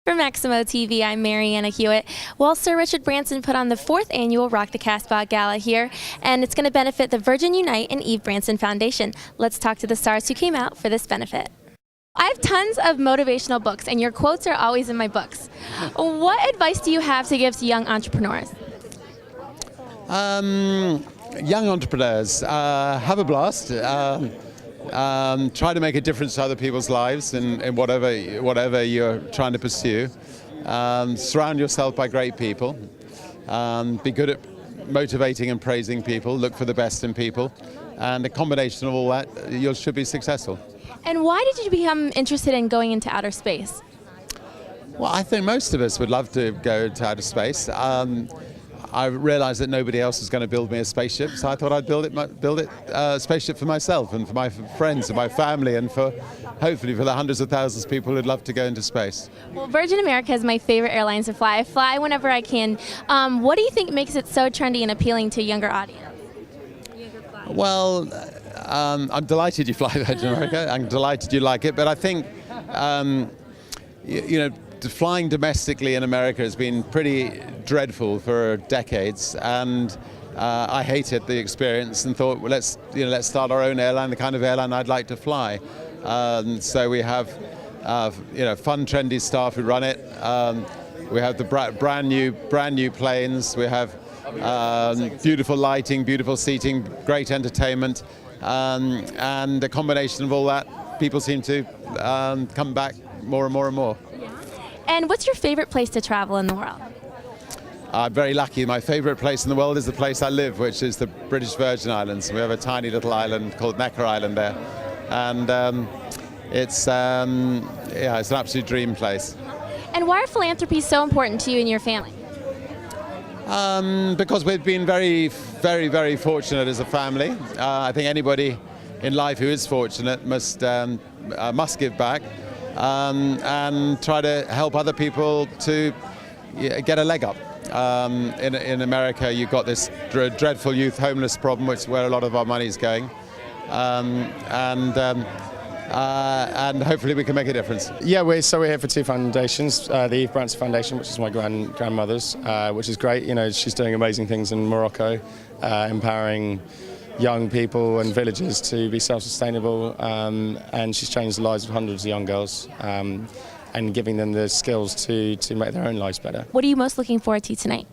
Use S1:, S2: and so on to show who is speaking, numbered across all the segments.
S1: For MaximoTV, I'm Marianna Hewitt. Well, Sir Richard Branson put on the 4th annual Rock the Casbah Gala here, and it's going to benefit the Virgin Unite and Eve Branson Foundation. Let's talk to the stars who came out for this benefit. I have tons of motivational books, and your quotes are always in my books. What advice do you have to give to young entrepreneurs?
S2: Young entrepreneurs, have a blast. Try to make a difference to other people's lives in whatever you're trying to pursue. Surround yourself by great people. Be good at motivating and praising people. Look for the best in people. And a combination of all that, you should be successful.
S1: And why did you become interested in going into outer space?
S2: Well, I think most of us would love to go to outer space. I realized that nobody else was going to build me a spaceship, so I thought I'd build a spaceship for myself and for my friends and my family and for hopefully for the hundreds of thousands of people who'd love to go into space.
S1: Well, Virgin America is my favorite airlines to fly. I fly whenever I can. What do you think makes it so trendy and appealing to a younger audience?
S2: Well, I'm delighted you fly Virgin America. I'm delighted you like it, but I think, flying domestically in America has been pretty dreadful for decades, and I hated the experience and thought, well, let's start our own airline, the kind of airline I'd like to fly. So we have fun, trendy staff who run it. We have the brand new planes. We have beautiful lighting, beautiful seating, great entertainment, and a combination of all that, people seem to come back more and more and more.
S1: And what's your favorite place to travel in the world?
S2: I'm very lucky. My favorite place in the world is the place I live, which is the British Virgin Islands. We have a tiny little island called Necker Island there, and it's an absolute dream place.
S1: And why are philanthropy so important to you and your family?
S2: Because we've been very, very, very fortunate as a family. I think anybody in life who is fortunate must give back. And try to help other people to get a leg up. In America, you've got this dreadful youth homeless problem, which is where a lot of our money is going, and hopefully we can make a difference.
S3: Yeah, we're here for two foundations. The Eve Branson Foundation, which is my grandmother's, which is great. You know, she's doing amazing things in Morocco, empowering young people and villages to be self-sustainable, and she's changed the lives of hundreds of young girls and giving them the skills to make their own lives better.
S1: What are you most looking forward to tonight?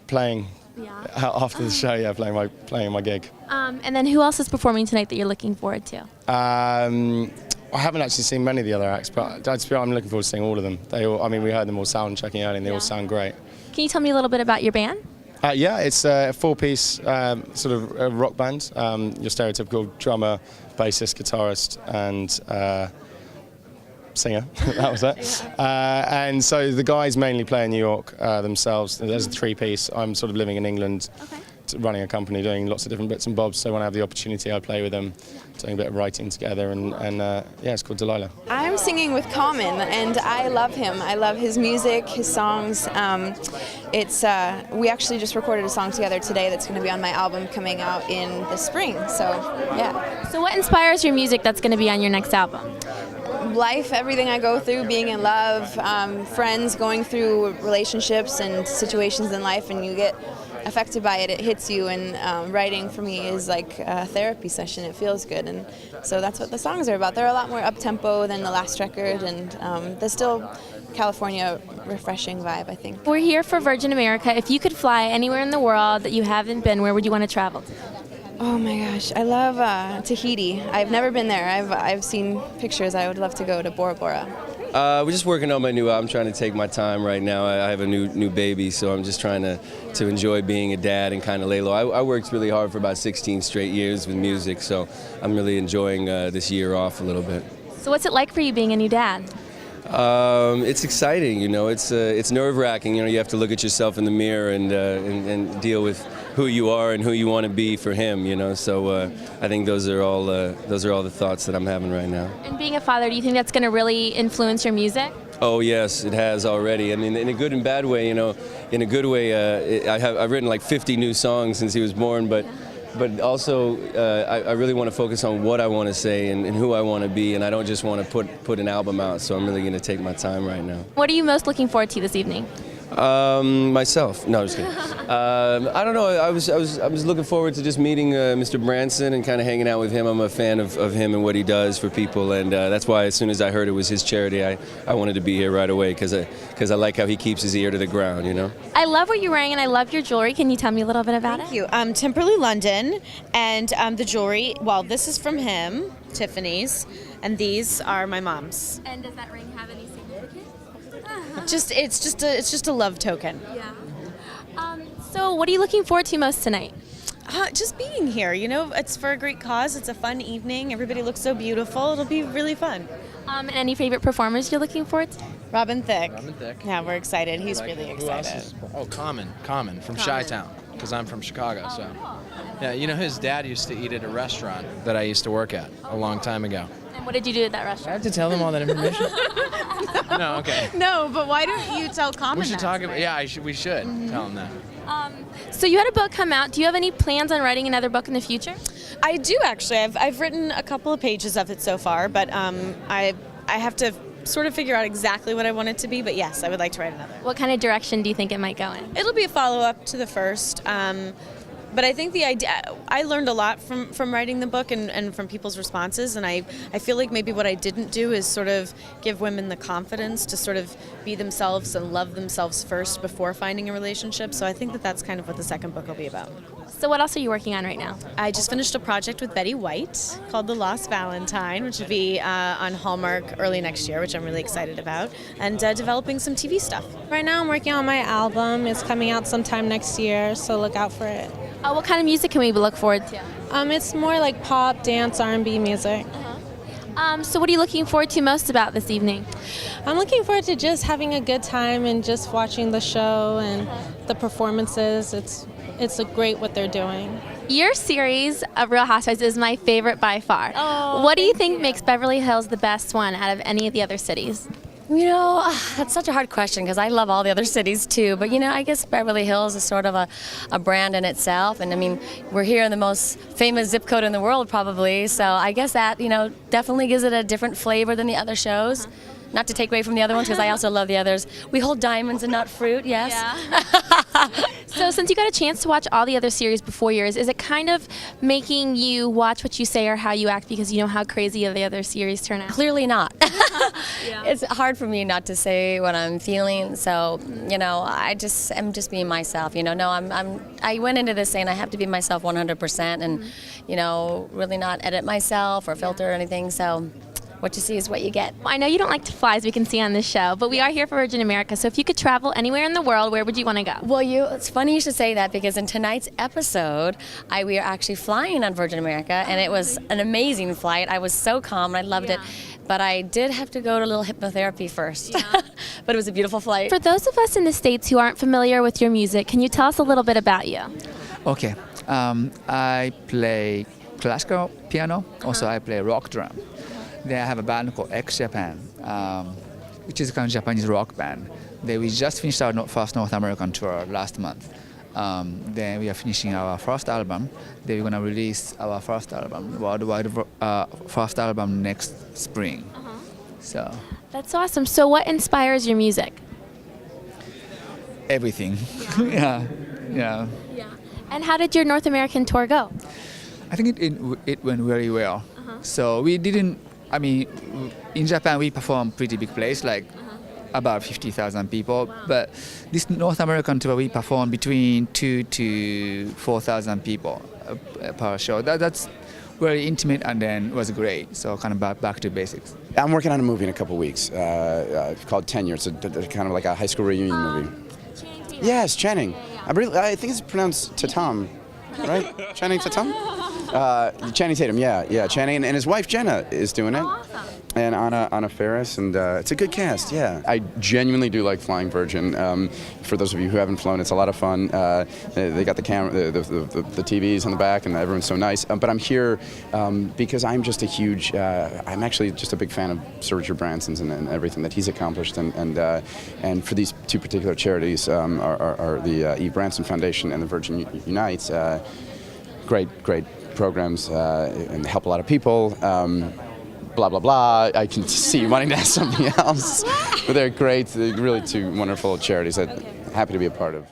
S3: Playing. Yeah. After the show, yeah, playing my gig.
S1: And then who else is performing tonight that you're looking forward to?
S3: I haven't actually seen many of the other acts, but I'm looking forward to seeing all of them. We heard them all sound checking early, and they all sound great.
S1: Can you tell me a little bit about your band?
S3: Yeah, it's a four-piece sort of a rock band. Your stereotypical drummer, bassist, guitarist, and singer. That was it. And so the guys mainly play in New York themselves. There's a three-piece. I'm sort of living in England, running a company, doing lots of different bits and bobs. So when I have the opportunity, I play with them, doing a bit of writing together, and yeah, it's called Delilah.
S4: I'm singing with Common, and I love him. I love his music, his songs. We actually just recorded a song together today that's going to be on my album coming out in the spring. So yeah.
S1: So what inspires your music that's going to be on your next album?
S4: Life, everything I go through, being in love, friends going through relationships and situations in life, and you get affected by it, it hits you, and writing for me is like a therapy session. It feels good, and so that's what the songs are about. They're a lot more up-tempo than the last record, and there's still California refreshing vibe, I think.
S1: We're here for Virgin America. If you could fly anywhere in the world that you haven't been, where would you want to travel to?
S4: Oh my gosh, I love Tahiti. I've never been there. I've seen pictures. I would love to go to Bora Bora.
S5: We're just working on my new album, trying to take my time right now. I have a new baby, so I'm just trying to enjoy being a dad and kind of lay low. I worked really hard for about 16 straight years with music, so I'm really enjoying this year off a little bit.
S1: So what's it like for you being a new dad?
S5: It's exciting, you know. It's nerve-wracking. You know, you have to look at yourself in the mirror and deal with who you are and who you want to be for him. You know, so I think those are all the thoughts that I'm having right now.
S1: And being a father, do you think that's going to really influence your music?
S5: Oh yes, it has already. I mean, in a good and bad way. You know, in a good way, I've written like 50 new songs since he was born, but but also I really want to focus on what I want to say and who I want to be, and I don't just want to put an album out. So I'm really going to take my time right now.
S1: What are you most looking forward to this evening?
S5: Myself. No, just kidding. I don't know. I was looking forward to just meeting Mr. Branson and kind of hanging out with him. I'm a fan of him and what he does for people, and that's why as soon as I heard it was his charity, I wanted to be here right away because I like how he keeps his ear to the ground, you know.
S1: I love what you're wearing and I love your jewelry. Can you tell me a little bit about
S6: Thank
S1: it?
S6: you. Timberly London, and the jewelry. Well, this is from him, Tiffany's, and these are my mom's.
S1: And does that ring have any significance?
S6: It's just a love token.
S1: Yeah. So what are you looking forward to most tonight?
S6: Just being here, you know, it's for a great cause. It's a fun evening. Everybody looks so beautiful. It'll be really fun.
S1: And any favorite performers you're looking forward to?
S6: Robin Thicke.
S7: Robin Thicke.
S6: Yeah, we're excited. He's really
S7: Who else
S6: excited.
S7: is? Oh, Common from Chi-Town, because I'm from Chicago. So, yeah, you know, his dad used to eat at a restaurant that I used to work at a long time ago.
S1: And what did you do at that
S7: I
S1: restaurant?
S7: have to tell them all that information. No, okay.
S6: No, but why don't you tell Common
S7: We should
S6: that
S7: talk
S6: tonight?
S7: about. Yeah, we should tell them that.
S1: So you had a book come out. Do you have any plans on writing another book in the future?
S6: I do actually. I've written a couple of pages of it so far, but I have to sort of figure out exactly what I want it to be. But yes, I would like to write another.
S1: What kind of direction do you think it might go in?
S6: It'll be a follow-up to the first. But I think the idea, I learned a lot from writing the book and from people's responses, and I feel like maybe what I didn't do is sort of give women the confidence to sort of be themselves and love themselves first before finding a relationship. So I think that that's kind of what the second book will be about.
S1: So what else are you working on right now?
S6: I just finished a project with Betty White called The Lost Valentine, which will be on Hallmark early next year, which I'm really excited about, and developing some TV stuff.
S8: Right now I'm working on my album. It's coming out sometime next year, so look out for it.
S1: What kind of music can we look forward to?
S8: It's more like pop, dance, R&B music.
S1: So what are you looking forward to most about this evening?
S8: I'm looking forward to just having a good time and just watching the show and the performances. It's great what they're doing.
S1: Your series of Real Housewives is my favorite by far. What do you think makes Beverly Hills the best one out of any of the other cities?
S9: You know, that's such a hard question because I love all the other cities too. But you know, I guess Beverly Hills is sort of a brand in itself. And I mean, we're here in the most famous zip code in the world probably. So I guess that, you know, definitely gives it a different flavor than the other shows. Not to take away from the other ones because I also love the others. We hold diamonds and not fruit, yes.
S1: Yeah. So since you got a chance to watch all the other series before yours, is it kind of making you watch what you say or how you act because you know how crazy the other series turn out?
S9: Clearly not. It's hard for me not to say what I'm feeling. So, you know, I'm just being myself. You know, no, I went into this saying I have to be myself 100% and, you know, really not edit myself or filter or anything. So what you see is what you get.
S1: I know you don't like to fly, as we can see on this show, but we are here for Virgin America. So if you could travel anywhere in the world, where would you want to go?
S9: Well, it's funny you should say that because in tonight's episode, we are actually flying on Virgin America, and it was an amazing flight. I was so calm, and I loved it. But I did have to go to a little hypnotherapy first. But it was a beautiful flight.
S1: For those of us in the States who aren't familiar with your music, can you tell us a little bit about you?
S10: Okay. I play classical piano. Also, I play rock drum. Then I have a band called X Japan, which is a kind of Japanese rock band. We just finished our first North American tour last month. Then we are finishing our first album. Then we're going to release our first album, worldwide first album next spring. So
S1: that's awesome. So what inspires your music?
S10: everything. Yeah.
S1: And how did your North American tour go?
S10: I think it went very well. So we didn't, I mean, in Japan we perform pretty big place, like about 50,000 people. But this North American tour we perform between 2,000 to 4,000 people per show. That's very intimate and then was great. So kind of back to basics.
S11: I'm working on a movie in a couple of weeks called Tenure. It's kind of like a high school reunion movie. Yes, Channing. I think it's pronounced Tatum, right? Channing Tatum? Channing Tatum, yeah. Channing and his wife Jenna is doing it. And Anna Faris, and it's a good cast, yeah. I genuinely do like flying Virgin. For those of you who haven't flown, it's a lot of fun. They got the camera, the TVs on the back, and everyone's so nice. But I'm here because I'm just a huge, I'm actually just a big fan of Sir Richard Branson's and everything that he's accomplished. And for these two particular charities, are the Eve Branson Foundation and the Virgin Unites. great programs and help a lot of people. Blah blah blah. I can see you wanting to ask something else, but they're great. They're really two wonderful charities that I'm happy to be a part of.